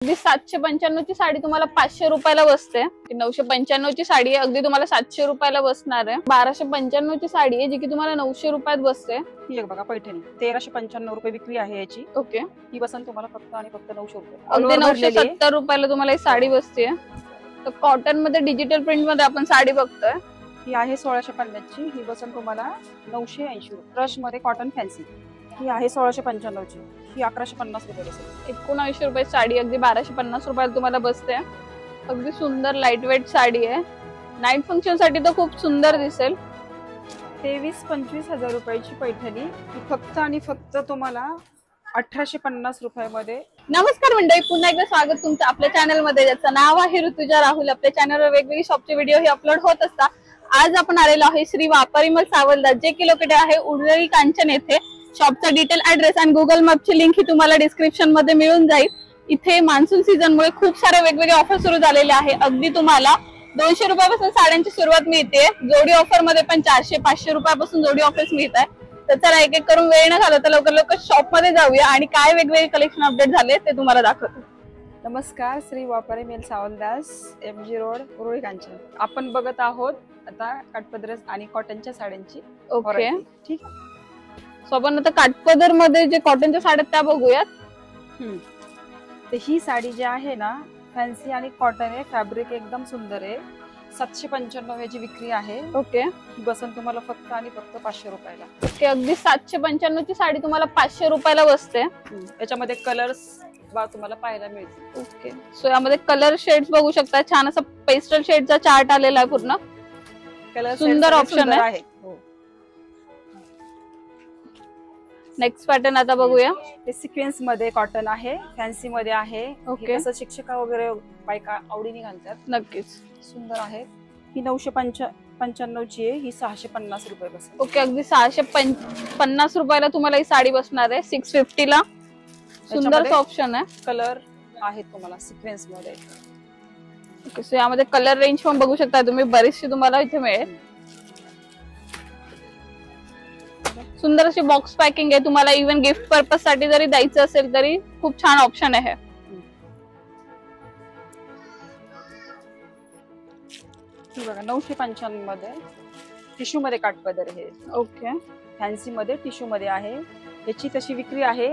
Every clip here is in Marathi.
अगदी 795 ची साडी तुम्हाला 500 रुपयाला बसते। 995 ची साडी आहे, अगदी तुम्हाला 700 रुपयाला बसणार आहे। 1295 ची साडी आहे जी की तुम्हाला 900 रुपयात बसते। ही बघा पैठणी 1395 रुपये विक्री आहे याची। ओके, ही बसन तुम्हाला फक्त आणि फक्त 900 रुपये, अगदी 970 रुपयाला तुम्हाला ही साडी बसते। तर कॉटन मध्ये डिजिटल प्रिंट मध्ये आपण साडी बघतोय। ही आहे 1650 ची, ही बसन तुम्हाला 980 रुपये। क्रश मध्ये कॉटन फॅन्सी ही आहे 1695 ची, ही 1150 रुपये बसेल। 1900 रुपये साडी अगदी 1250 रुपयाला तुम्हाला बसते। अगदी सुंदर लाईट वेट साडी आहे, नाईट फंक्शन साठी तर खूप सुंदर दिसेल। 23-25 हजार रुपयाची पैठणी ही फक्त आणि फक्त तुम्हाला 1850 रुपयामध्ये। नमस्कार मंडळी, पुन्हा एकदा स्वागत तुमचं आपल्या चॅनल मध्ये, ज्याचं नाव आहे ऋतुजा राहुल। आपल्या चॅनलवर वेगवेगळी शॉपचे व्हिडिओ हे अपलोड होत असतात। आज आपण आलेलो आहे श्री वापरिमल सावलदास, जे की लोकेटेड आहे उडळी कांचन येथे। शॉपचा डिटेल ऍड्रेस आणि गुगल मॅपची लिंक ही तुम्हाला डिस्क्रिप्शन मध्ये मिळून जाईल। इथे मान्सून सीझन मुळे खूप सारे वेगवेगळे ऑफर सुरू झालेले आहे। अगदी तुम्हाला 200 रुपयापासून साड्यांची सुरुवात मिळते। जोडी ऑफर मध्ये पण 400-500 रुपयापासून जोडी ऑफर्स मिळत आहे। तर चला एक एक करून वेळ न घालवता लवकर लवकर शॉप मध्ये जाऊया आणि काय वेगवेगळे कलेक्शन अपडेट झाले ते तुम्हाला दाखवतो। नमस्कार, श्री वापरिमल सावलदास, MG रोड, उरुळी कांचन। आपण बघत आहोत आता काठपदर आणि कॉटनच्या साड्यांची। ओके, ठीक आहे। सो आपण आता काठपदर मध्ये जे कॉटनच्या साड्या त्या बघूयात। तर ही साडी जी आहे ना, फॅन्सी आणि कॉटन आहे, फॅब्रिक एकदम सुंदर आहे। 795 याची विक्री आहे। ओके, ही बसन तुम्हाला फक्त आणि फक्त 500 रुपयाला। ओके, अगदी 795 ची साडी तुम्हाला 500 रुपयाला बसते। याच्यामध्ये कलर्स तुम्हाला पाहायला मिळतील। ओके, सो यामध्ये कलर शेड्स बघू शकता, छान असा पेस्टल शेडचा चार्ट आलेला आहे पूर्ण। कलर सुंदर ऑप्शन आहे। नेक्स्ट पॅटर्न आता बघूया। ते सिक्वेन्स मध्ये कॉटन आहे, फॅन्सी मध्ये आहे। ओके, कसं शिक्षका वगैरे बायका आवडीने घालतात। नक्कीच सुंदर आहे। ही 995 ची आहे, ही 650 रुपये बसेल। ओके, अगदी 650 रुपयाला तुम्हाला ही साडी बसणार आहे। 650 ला सुंदर ऑप्शन आहे। कलर आहेत तुम्हाला सिक्वेन्स मध्ये। ओके, सो यामध्ये कलर रेंज पण बघू शकता तुम्ही, बरीचशी तुम्हाला इथे मिळेल। सुंदर अशी बॉक्स पॅकिंग आहे, तुम्हाला इव्हन गिफ्ट पर्पज साठी जरी द्यायचं असेल तरी खूप छान ऑप्शन आहे। बघा 995 मध्ये टिश्यू मध्ये काठपदर हे। ओके, फॅन्सी मध्ये टिश्यू मध्ये आहे। याची तशी विक्री आहे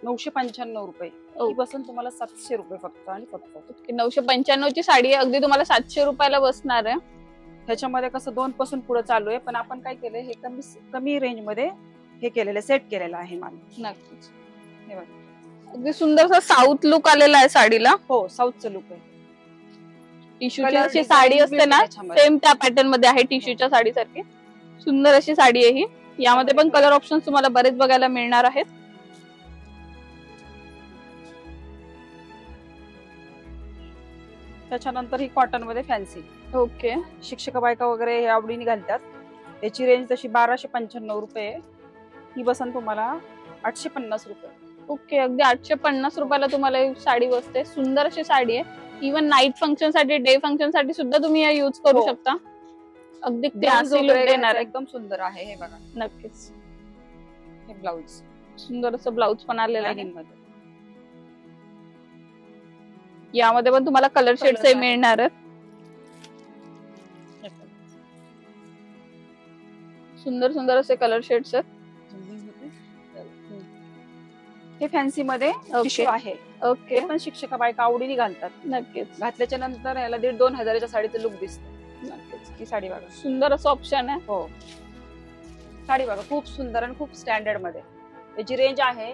995 रुपये। ही बसून तुम्हाला 700 रुपये फक्त आणि फक्त। 995 ची साडी आहे, अगदी तुम्हाला 700 रुपयाला बसणार आहे। ह्याच्यामध्ये कसं 2 पासून पुढे चालू आहे, पण आपण काय केलंय, हे कमी रेंज मध्ये हे केलेलं, सेट केलेलं आहे माल। नक्कीच, हे बघा अगदी सुंदरसा साऊथ लुक आलेला आहे साडीला। हो, साऊथचं लुक आहे। टिश्यूची अशी साडी असते ना, सेम त्या पॅटर्न मध्ये आहे, टिश्यूच्या साडी सारखी सुंदर अशी साडी आहे ही। यामध्ये पण कलर ऑप्शन तुम्हाला बरेच बघायला मिळणार आहेत। त्याच्यानंतर ही कॉटन मध्ये फॅन्सी। ओके, शिक्षक बायका वगैरे हे आवडीने घालतात। याची रेंज तशी 1295 रुपये। ही बसन तुम्हाला 850 रुपये। ओके, अगदी 850 रुपयाला तुम्हाला ही साडी बसते। सुंदर अशी साडी आहे, इव्हन नाईट फंक्शन साठी, डे फंक्शन साठी सुद्धा तुम्ही या यूज करू शकता। अगदी क्लासी लुक देणार, एकदम सुंदर आहे। हे बघा, नक्कीच। हे ब्लाउज, सुंदर असं ब्लाउज पण आलेलं आहे मध्ये। यामध्ये पण तुम्हाला कलर शेड्स मिळणार आहेत। सुंदर सुंदर असे कलर शेड्स आहेत। हे फॅन्सी मध्ये टिश्यू आहे। ओके, पण शिक्षका बायका आवडीने घालतात। नक्कीच, घातल्याच्या नंतर याला 1.5-2 हजाराच्या साडीचं लुक दिसतं। नक्कीच, ही साडी बघा, सुंदर असं ऑप्शन आहे। हो, साडी बघा खूप सुंदर आणि खूप स्टँडर्ड मध्ये। याची रेंज आहे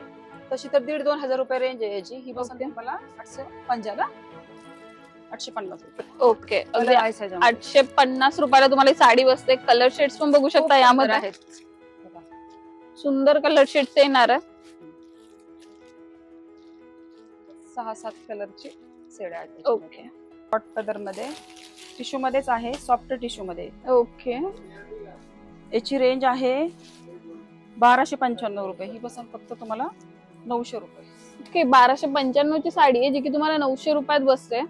तशी तर 1.5-2 हजार रुपये रेंज आहे याची। ही बसून तुम्हाला 850 रुपये। ओके, 850 रुपयाला तुम्हाला ही साडी बसते। कलर शेड्स पण बघू शकता यामध्ये आहेत, सुंदर कलर शेड्स येणार आहे। 6-7 कलरची सेड आहे। ओके, कॉट पदर मध्ये टिश्यू मध्येच आहे, सॉफ्ट टिश्यू मध्ये। ओके, याची रेंज आहे 1295 रुपये। ही बसन फक्त तुम्हाला 900 रुपये। ओके, 1295 ची साडी आहे जी की तुम्हाला 900 रुपयात बसते।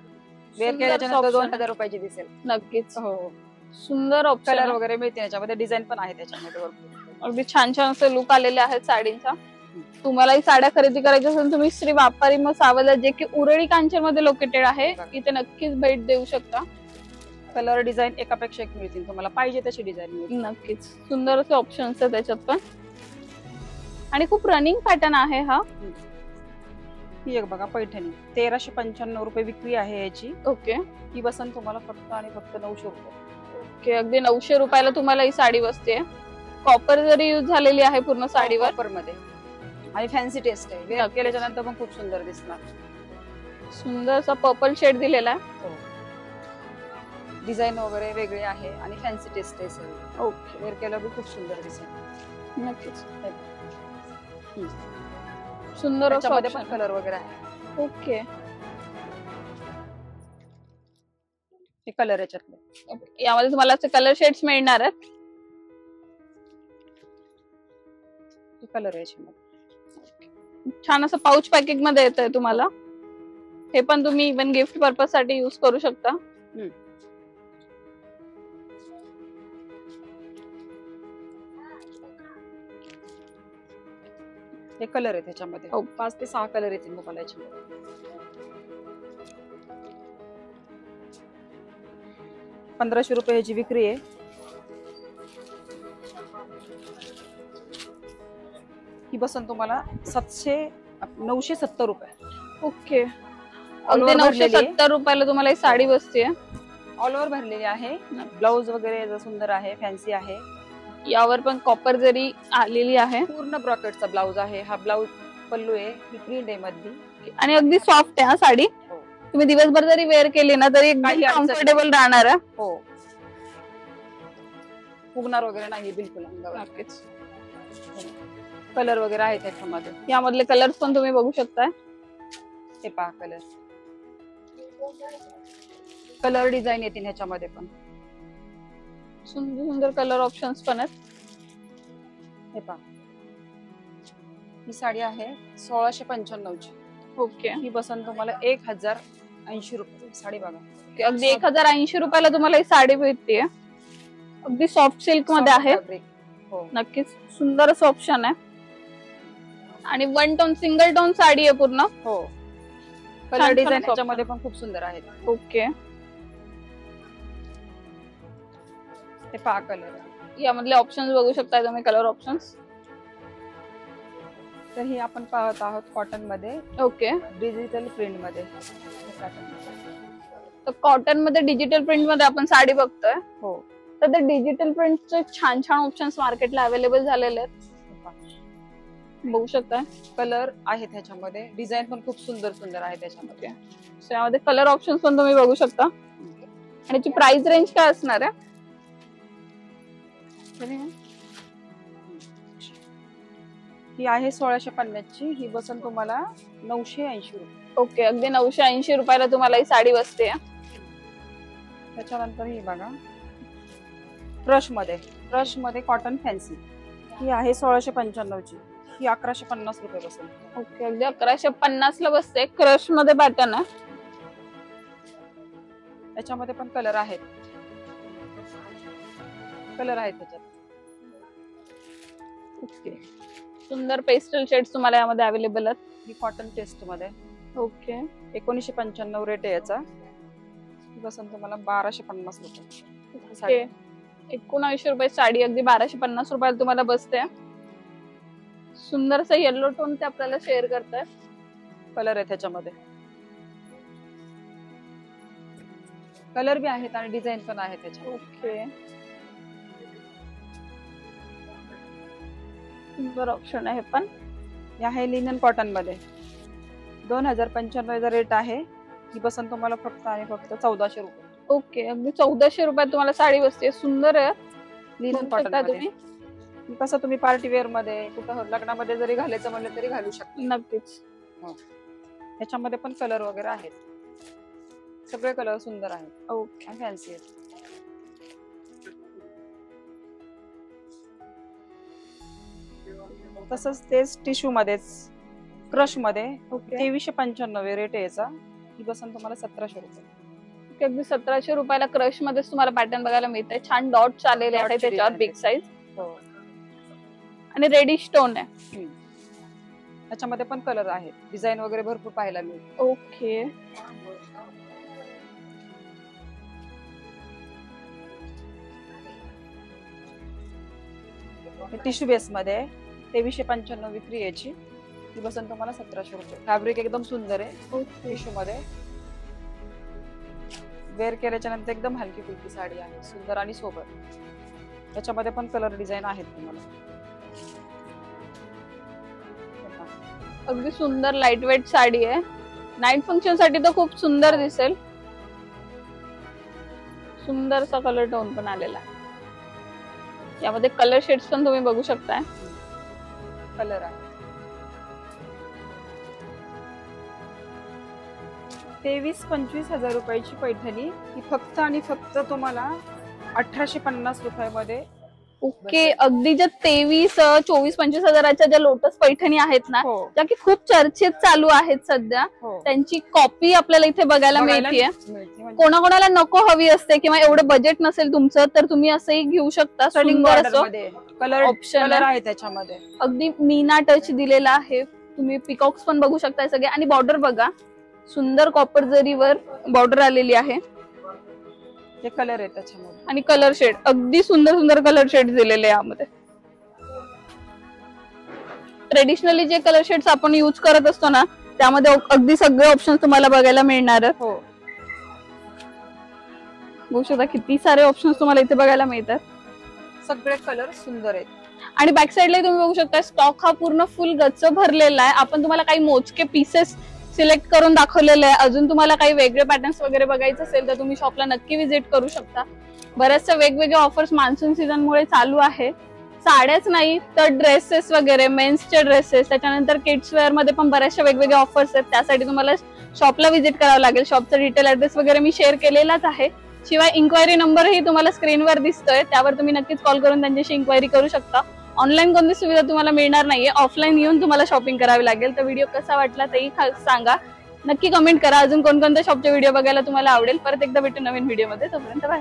वेअर केल्याच्यानंतर 2000 रुपयाची दिसेल। नक्कीच, हो, सुंदर ऑप्शन कलर वगैरे मिळते याच्यामध्ये, डिझाईन पण आहे त्याच्यामध्ये भरपूर। अगदी छान छान असे लुक आलेले आहेत साडींचा। तुम्हालाही साड्या खरेदी करायच्या असेल तुम्ही श्री वापारी सावला जे की उरळी कांचन मध्ये लोकेटेड आहे इथे नक्कीच भेट देऊ शकता. कलर डिझाईन एकापेक्षा एक मिळतील तुम्हाला पाहिजे तशी डिझाईन मिळतील. नक्कीच सुंदर असे ऑप्शन्स आहेत त्याच्यात पण आणि खूप रनिंग पॅटर्न आहे हा. ही एक बघा पैठणी 1395 रुपये विक्री आहे याची. ओके ही बसन तुम्हाला फक्त आणि फक्त 900 रुपये. ओके अगदी 900 रुपयाला तुम्हाला ही साडी बसते. कॉपर जरी यूज झालेली आहे पूर्ण साडीवर कॉपर मध्ये आणि फॅन्सी टेस्ट आहे. वेअर केल्याच्या नंतर पण खूप सुंदर दिसणार. सुंदर असा पर्पल शेड दिलेला आहे. डिझाईन वगैरे वेगळे आहे आणि फॅन्सी टेस्ट आहे सगळी. ओके वेअर केलं खूप सुंदर दिसेल. नक्कीच सुंदर त्याच्यामध्ये पण कलर वगैरे आहे. ओके हे कलर याच्यातले. यामध्ये तुम्हाला असे कलर शेड्स मिळणार आहेत. हे कलर आहे याच्यामध्ये. छान असं पाऊच पॅकिंग मध्ये येतंय तुम्हाला. हे पण तुम्ही इव्हन गिफ्ट पर्पज साठी युज करू शकता. हे कलर आहे त्याच्यामध्ये. 5 ते 6 कलर येतील तुम्हाला याच्यामध्ये. ₹1500 ह्याची विक्री आहे. ही बसन तुम्हाला 970 रुपये. ओके अगदी 970 रुपयाला तुम्हाला ही साडी बसते. ऑल ओव्हर भरलेली आहे. ब्लाउज वगैरे सुंदर आहे फॅन्सी आहे. यावर पण कॉपर जरी आलेली आहे. पूर्ण ब्रॉकेटचा ब्लाउज आहे. हा ब्लाउज पल्लू आहे. ही प्रिंट आहे मध्ये आणि अगदी सॉफ्ट आहे हा साडी. तुम्ही दिवसभर जरी वेअर केली ना तरी एकदम कम्फर्टेबल राहणार आहे. हो फुगणार वगैरे नाही बिलकुल अंगावर. कलर वगैरे आहे त्याच्यामध्ये. यामधले कलर्स पण तुम्ही बघू शकताय. हे पहा कलर डिझाईन येतील ह्याच्यामध्ये पण. सुंदर सुंदर कलर ऑप्शन्स पण आहेत. हे पहा ही साडी आहे 1695 ची. ओके ही बसन तुम्हाला 1080 रुपये. साडी बघा अगदी 1080 रुपयाला तुम्हाला ही साडी भेटते. अगदी सॉफ्ट सिल्क मध्ये आहे. हो नक्कीच सुंदर असं ऑप्शन आहे आणि 1 टोन सिंगल टोन साडी आहे पूर्ण. हो कलर डिझाईन याच्यामध्ये पण खूप सुंदर आहेत. ओके हे पहा कलर. यामधले ऑप्शन्स बघू शकता तुम्ही कलर ऑप्शन्स. तर ही आपण पाहत आहोत कॉटन मध्ये. ओके डिजिटल प्रिंट मध्ये. तर कॉटन मध्ये डिजिटल प्रिंट मध्ये आपण साडी बघतोय. हो तर ते डिजिटल प्रिंटचे छान छान ऑप्शन्स मार्केटला अवेलेबल झालेले आहेत. बघू शकता कलर आहेत त्याच्यामध्ये. डिझाईन पण खूप सुंदर सुंदर आहे त्याच्यामध्ये. यामध्ये कलर ऑप्शन्स पण तुम्ही बघू शकता. आणि याची प्राइस रेंज काय असणार आहे? ही आहे 1650 ची. ही बसन तुम्हाला 980 रुपये. ओके अगदी 980 रुपयाला तुम्हाला ही साडी बसते. त्याच्यानंतर ही बघा क्रश मध्ये कॉटन फॅन्सी. ही आहे 1695 ची. ही 1150 रुपये बसेल. ओके अगदी 1150 ला बसते. क्रश मध्ये पॅटर्न आहे. त्याच्यामध्ये पण कलर आहेत. त्याच्यात. ओके सुंदर पेस्टल शेड्स तुम्हाला यामध्ये अवेलेबल आहेत. ही कॉटन टेस्ट मध्ये. ओके 1995 रेट आहे याचा. बसन तुम्हाला 1250 रुपये. 1900 रुपये साडी अगदी 1250 रुपयाला तुम्हाला बसते. सुंदर असं येलो टोन ते आपल्याला शेअर करताय. कलर आहे त्याच्यामध्ये. कलर बी आहेत आणि डिझाईन पण आहे त्याच्यात. ओके सुंदर ऑप्शन आहे पण. आहे लिनन कॉटन मध्ये. 2095 रेट आहे. ही बसन तुम्हाला फक्त आणि फक्त 1400 रुपये. ओके अगदी 1400 रुपयात तुम्हाला साडी बसते. सुंदर आहे लिनन कॉटन मध्ये. कसं तुम्ही पार्टी वेअर मध्ये कुठं लग्नामध्ये जरी घालायचं म्हणलं तरी घालू शकता. नक्कीच. त्याच्यामध्ये पण कलर वगैरे आहेत. सगळे कलर सुंदर आहेत. ओके फॅन्सी आहेत. तसंच तेच टिश्यू मध्येच क्रश मध्ये 2395 रेट आहे याचा. ही बसन तुम्हाला 1700 रुपये. अगदी 1700 रुपयाला क्रश मध्ये तुम्हाला पॅटर्न बघायला मिळतंय. छान डॉट्स आलेले आहेत त्याच्यावर बिग साईज. आणि रेडी स्टोन आहे. त्याच्यामध्ये पण कलर आहेत, डिझाईन वगैरे भरपूर पाहायला मिळेल. ओके. टिश्यू बेस मध्ये 2395 विक्री याची. ती बसून तुम्हाला 1700 रुपये. फॅब्रिक एकदम सुंदर आहे. टिश्यू मध्ये वेअर केल्याच्या नंतर एकदम हलकी फुलकी साडी आहे, सुंदर आणि सोबर. त्याच्यामध्ये पण कलर डिझाईन आहेत तुम्हाला. अगदी सुंदर लाईट वेट साडी आहे. नाईट फंक्शन साठी तर खूप सुंदर दिसेल. सुंदरसा कलर टोन पण आलेला आहे. यामध्ये कलर शेड्स पण तुम्ही बघू शकताय. कलर आहे 23-25 हजार रुपयाची पैठणी. ही फक्त आणि फक्त तुम्हाला 1850 रुपयामध्ये. ओके. अगदी ज्या 23-24-25 हजाराच्या ज्या लोटस पैठणी आहेत ना, त्या की खूप चर्चेत चालू आहेत सध्या, त्यांची कॉपी आपल्याला इथे बघायला मिळते. कोणाकोणाला नको हवी असते किंवा एवढं बजेट नसेल तुमचं, तर तुम्ही असंही घेऊ शकता. कलर ऑप्शन आहे त्याच्यामध्ये. अगदी मीना टच दिलेला आहे. तुम्ही पिकॉक्स पण बघू शकताय सगळे. आणि बॉर्डर बघा, सुंदर कॉपर जरीवर बॉर्डर आलेली आहे. हे कलर आहे त्याच्यामध्ये. आणि कलर शेड अगदी सुंदर सुंदर कलर शेड दिलेले यामध्ये. ट्रेडिशनली जे कलर शेड्स आपण युज करत असतो ना, त्यामध्ये अगदी सगळे ऑप्शन तुम्हाला बघायला मिळणार आहेत. हो, बघू शकता किती सारे ऑप्शन तुम्हाला इथे बघायला मिळतात. सगळे कलर सुंदर आहेत. आणि बॅक साइडला तुम्ही बघू शकता स्टॉक हा पूर्ण फुल गच्च भरलेला आहे. आपण तुम्हाला काही मोजके पीसेस सिलेक्ट करून दाखवलेले आहे. अजून तुम्हाला काही वेगळे पॅटर्न्स वगैरे बघायचे असेल तर तुम्ही शॉपला नक्की व्हिजिट करू शकता. बऱ्याचशा वेगवेगळ्या ऑफर्स मान्सून सीझन मुळे चालू आहे. साड्याच नाही तर ड्रेसेस वगैरे, मेन्सचे ड्रेसेस, त्याच्यानंतर किड्स वेअर मध्ये पण बऱ्याचशा वेगवेगळ्या ऑफर्स आहेत. त्यासाठी तुम्हाला शॉपला व्हिजिट करावं लागेल. शॉपचा डिटेल ऍड्रेस वगैरे मी शेअर केलेलाच आहे. शिवाय इन्क्वायरी नंबरही तुम्हाला स्क्रीनवर दिसतोय, त्यावर तुम्ही नक्कीच कॉल करून त्यांच्याशी इन्क्वायरी करू शकता. ऑनलाईन कोणती सुविधा तुम्हाला मिळणार नाहीये. ऑफलाईन येऊन तुम्हाला शॉपिंग करावी लागेल. तर व्हिडिओ कसा वाटला तेही सांगा. नक्की कमेंट करा. अजून कोणकोणत्या शॉपचे व्हिडिओ बघायला तुम्हाला आवडेल. परत एकदा भेटू नवीन व्हिडिओमध्ये. तोपर्यंत बाय.